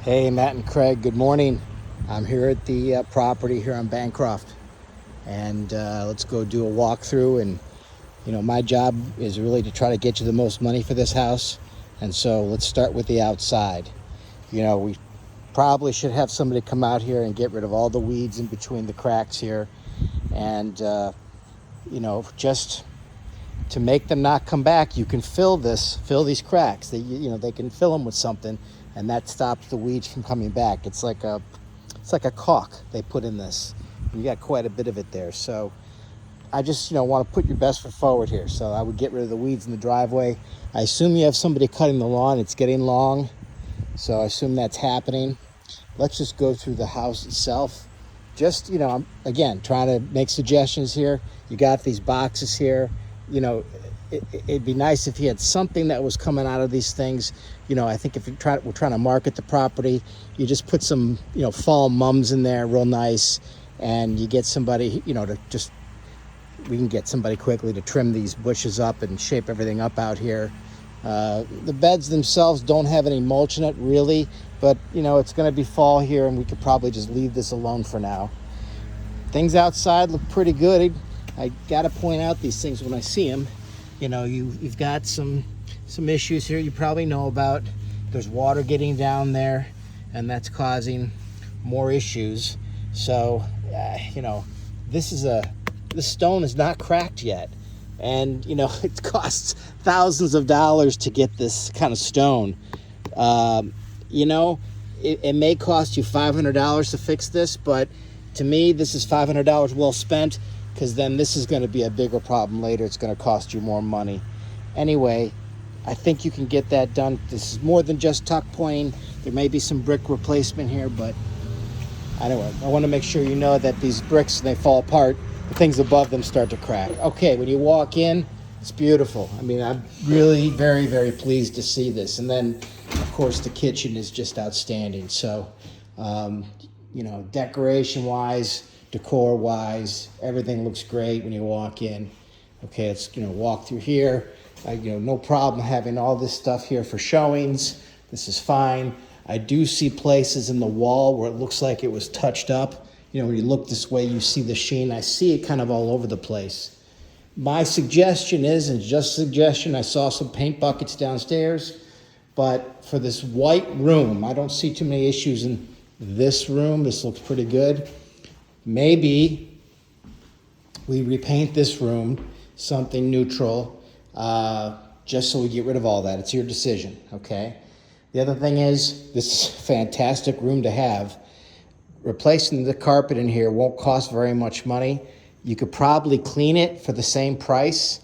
Hey, Matt and Craig, good morning. I'm here at the property here on Bancroft, and let's go do a walkthrough. And my job is really to try to get you the most money for this house. And so let's start with the outside. We probably should have somebody come out here and get rid of all the weeds in between the cracks here, and just to make them not come back, you can fill these cracks. They can fill them with something, and that stops the weeds from coming back. It's like a caulk they put in this. You got quite a bit of it there. So I just want to put your best foot forward here. So I would get rid of the weeds in the driveway. I assume you have somebody cutting the lawn. It's getting long, so I assume that's happening. Let's just go through the house itself. Just I'm again trying to make suggestions here. You got these boxes here. It'd be nice if you had something that was coming out of these things. I think if we're trying to market the property, you just put some, fall mums in there real nice, and you get somebody, we can get somebody quickly to trim these bushes up and shape everything up out here. The beds themselves don't have any mulch in it really, but it's going to be fall here, and we could probably just leave this alone for now. Things outside look pretty good. I got to point out these things when I see them. You've got some issues here you probably know about. There's water getting down there, and that's causing more issues. So, this stone is not cracked yet. And, it costs thousands of dollars to get this kind of stone. It may cost you $500 to fix this, but to me, this is $500 well spent, because then this is going to be a bigger problem later. It's going to cost you more money. Anyway, I think you can get that done. This is more than just tuck pointing. There may be some brick replacement here, but anyway, I want to make sure you know that these bricks, they fall apart, the things above them start to crack. Okay, when you walk in, it's beautiful. I mean, I'm really very, very pleased to see this. And then, of course, the kitchen is just outstanding. So, decoration-wise, decor-wise, everything looks great when you walk in. Okay, let's walk through here. No problem having all this stuff here for showings. This is fine. I do see places in the wall where it looks like it was touched up. When you look this way, you see the sheen. I see it kind of all over the place. My suggestion is, and just suggestion, I saw some paint buckets downstairs, but for this white room, I don't see too many issues in this room. This looks pretty good. Maybe we repaint this room something neutral, just so we get rid of all that. It's your decision, okay? The other thing is, this is a fantastic room to have. Replacing the carpet in here won't cost very much money. You could probably clean it for the same price.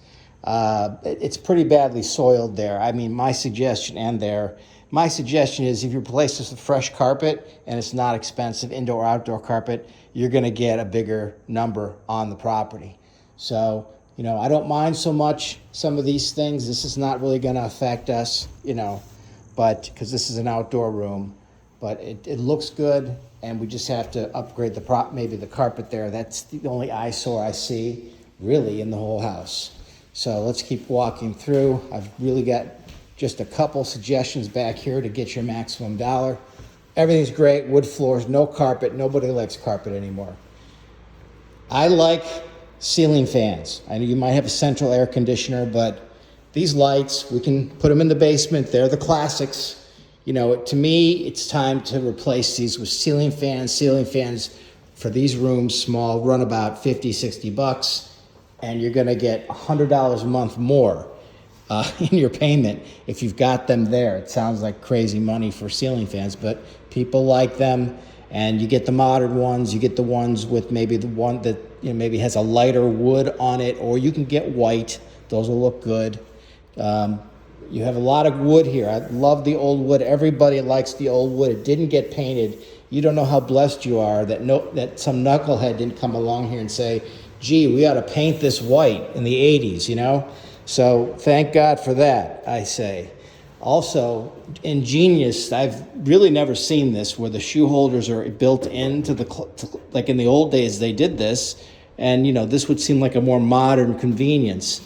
It's pretty badly soiled there. I mean, my suggestion is if you replace this with fresh carpet, and it's not expensive, indoor or outdoor carpet, you're going to get a bigger number on the property. So, I don't mind so much some of these things. This is not really going to affect us, but because this is an outdoor room, but it looks good, and we just have to upgrade maybe the carpet there. That's the only eyesore I see really in the whole house. So let's keep walking through. I've really got just a couple suggestions back here to get your maximum dollar. Everything's great, wood floors, no carpet. Nobody likes carpet anymore. I like ceiling fans. I know you might have a central air conditioner, but these lights, we can put them in the basement. They're the classics. To me, it's time to replace these with ceiling fans. Ceiling fans for these rooms, small, run about $50-$60, and you're gonna get $100 a month more in your payment if you've got them there. It sounds like crazy money for ceiling fans, but people like them, and you get the modern ones. You get the ones with maybe the one that maybe has a lighter wood on it, or you can get white. Those will look good. You have a lot of wood here. I love the old wood. Everybody likes the old wood. It didn't get painted. You don't know how blessed you are that some knucklehead didn't come along here and say, gee, we ought to paint this white in the 80s, So thank God for that, I say. Also, ingenious, I've really never seen this, where the shoe holders are built into like in the old days they did this, and this would seem like a more modern convenience.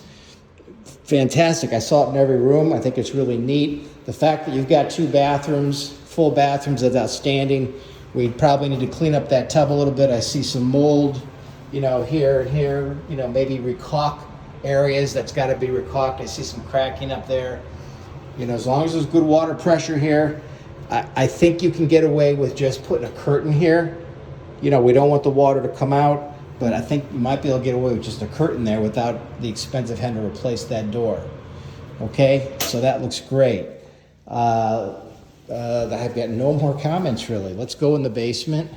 Fantastic. I saw it in every room. I think it's really neat. The fact that you've got 2 bathrooms full bathrooms. That's outstanding. We probably need to clean up that tub a little bit. I see some mold, here and here, maybe recaulk areas that's got to be recaulked. I see some cracking up there. As long as there's good water pressure here, I think you can get away with just putting a curtain here. We don't want the water to come out, but I think you might be able to get away with just a curtain there without the expense of having to replace that door. Okay, so that looks great. I've got no more comments really. Let's go in the basement.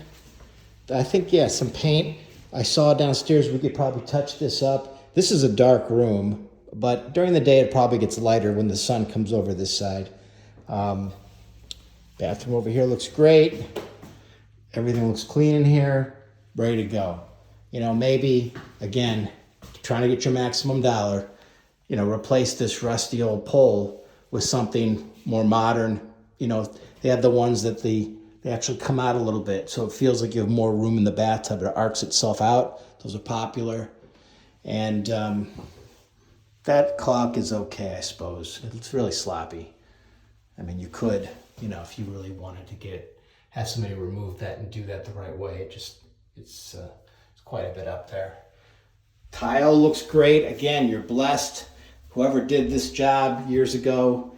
I think, yeah, some paint. I saw downstairs we could probably touch this up. This is a dark room, but during the day it probably gets lighter when the sun comes over this side. Bathroom over here looks great. Everything looks clean in here, ready to go. Maybe, again, trying to get your maximum dollar, replace this rusty old pole with something more modern. They have the ones that they actually come out a little bit, so it feels like you have more room in the bathtub. It arcs itself out. Those are popular. And that caulk is okay, I suppose. It's really sloppy. I mean, you could, if you really wanted to have somebody remove that and do that the right way. It's quite a bit up there. Tile looks great. Again, you're blessed. Whoever did this job years ago,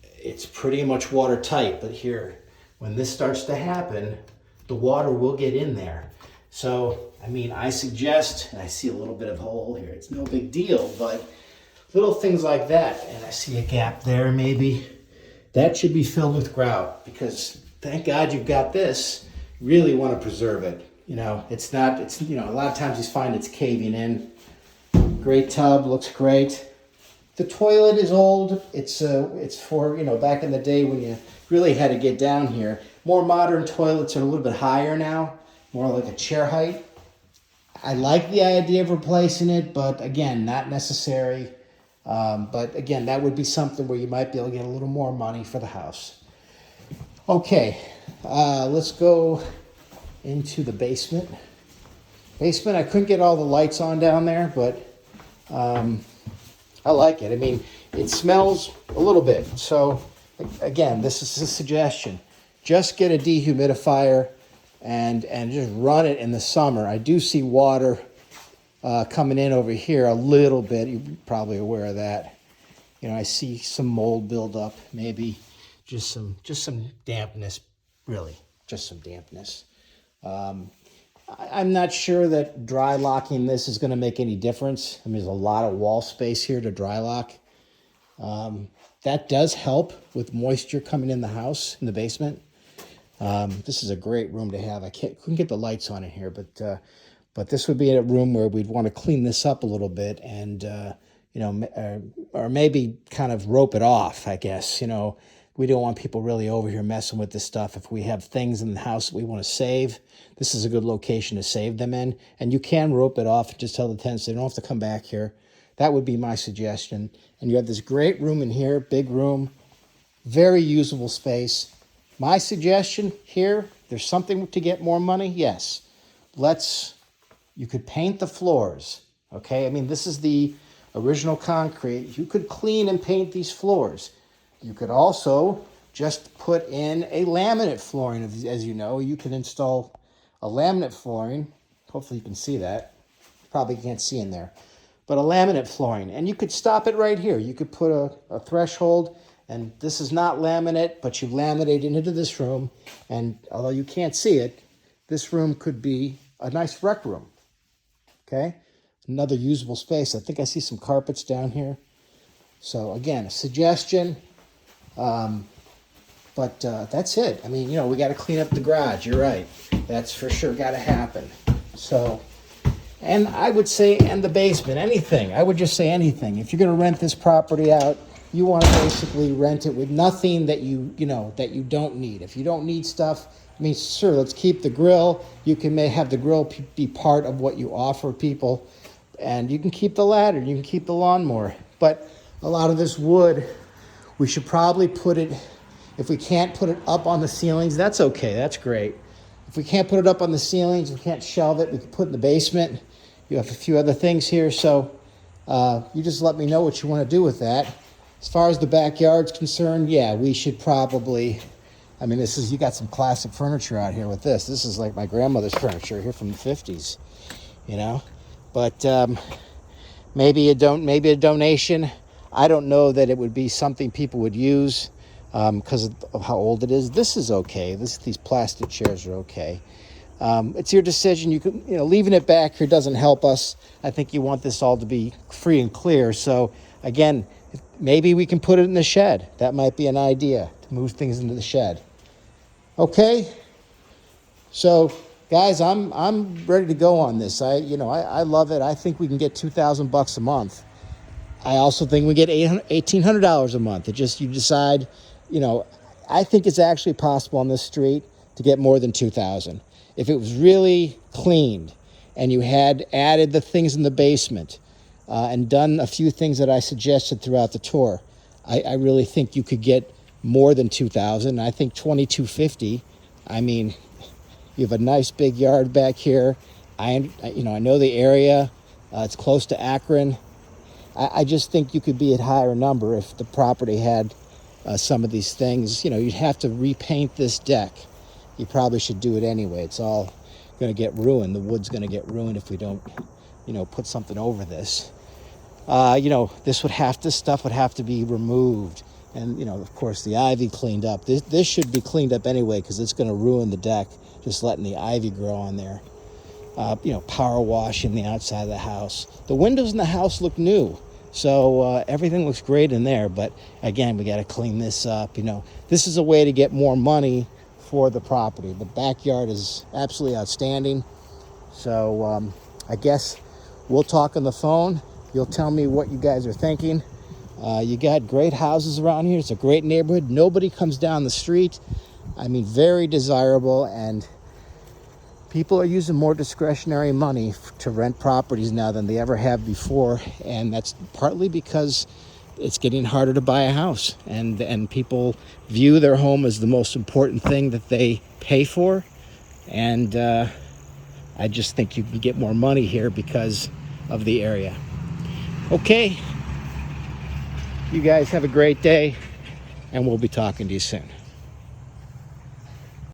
it's pretty much watertight. But here, when this starts to happen, the water will get in there. So, I suggest, and I see a little bit of hole here. It's no big deal, but little things like that. And I see a gap there maybe. That should be filled with grout because thank God you've got this. You really want to preserve it. A lot of times you find it's caving in. Great tub, looks great. The toilet is old. It's for, back in the day when you really had to get down here. More modern toilets are a little bit higher now, more like a chair height. I like the idea of replacing it, but again, not necessary. But again, that would be something where you might be able to get a little more money for the house. Okay, let's go into the basement. I couldn't get all the lights on down there, but I like it. It smells a little bit. So again, this is a suggestion. Just get a dehumidifier and just run it in the summer. I do see water coming in over here a little bit. You're probably aware of that. I see some mold buildup, maybe just some dampness, really, just some dampness. I'm not sure that dry locking this is going to make any difference. There's a lot of wall space here to dry lock. That does help with moisture coming in the house, in the basement. This is a great room to have. Couldn't get the lights on in here, but this would be a room where we'd want to clean this up a little bit and, or maybe kind of rope it off, I guess. We don't want people really over here messing with this stuff. If we have things in the house that we want to save, this is a good location to save them in. And you can rope it off and just tell the tenants they don't have to come back here. That would be my suggestion. And you have this great room in here, big room, very usable space. My suggestion here, there's something to get more money, yes. You could paint the floors, okay? this is the original concrete. You could clean and paint these floors. You could also just put in a laminate flooring. As you know, you can install a laminate flooring. Hopefully you can see that. Probably can't see in there. But a laminate flooring. And you could stop it right here. You could put a threshold. And this is not laminate, but you laminate into this room. And although you can't see it, this room could be a nice rec room. Okay? Another usable space. I think I see some carpets down here. So again, a suggestion. But that's it. We got to clean up the garage. You're right. That's for sure got to happen. So, and I would say, and the basement, anything. I would just say anything. If you're going to rent this property out, you want to basically rent it with nothing that that you don't need. If you don't need stuff, sure, let's keep the grill. You may have the grill be part of what you offer people, and you can keep the ladder. You can keep the lawnmower. But a lot of this wood, we should probably put it, if we can't put it up on the ceilings, that's okay, that's great. If we can't put it up on the ceilings, we can't shelve it, we can put it in the basement. You have a few other things here, so you just let me know what you want to do with that. As far as the backyard's concerned, yeah, we should probably I mean, you got some classic furniture out here with this. This is like my grandmother's furniture here from the 50s, you know. But maybe a donation. I don't know that it would be something people would use because of how old it is. This is okay. These plastic chairs are okay. It's your decision. Leaving it back here doesn't help us. I think you want this all to be free and clear. So again, maybe we can put it in the shed. That might be an idea, to move things into the shed. Okay. So guys, I'm ready to go on this. I love it. I think we can get $2,000 a month. I also think we get $1,800 a month. You decide. I think it's actually possible on this street to get more than $2,000 if it was really cleaned and you had added the things in the basement and done a few things that I suggested throughout the tour. I really think you could get more than $2,000. I think $2,250. I mean, you have a nice big yard back here. I know the area. It's close to Akron. I just think you could be at a higher number if the property had some of these things. You'd have to repaint this deck. You probably should do it anyway. It's all going to get ruined. The wood's going to get ruined if we don't, put something over this. This stuff would have to be removed. And, of course, the ivy cleaned up. This should be cleaned up anyway because it's going to ruin the deck, just letting the ivy grow on there. Power washing the outside of the house. The windows in the house look new. So everything looks great in there. But, again, we got to clean this up. This is a way to get more money for the property. The backyard is absolutely outstanding. So I guess we'll talk on the phone. You'll tell me what you guys are thinking. You got great houses around here. It's a great neighborhood. Nobody comes down the street. I mean, very desirable. And people are using more discretionary money to rent properties now than they ever have before. And that's partly because it's getting harder to buy a house. And people view their home as the most important thing that they pay for. And I just think you can get more money here because of the area. Okay. You guys have a great day, and we'll be talking to you soon.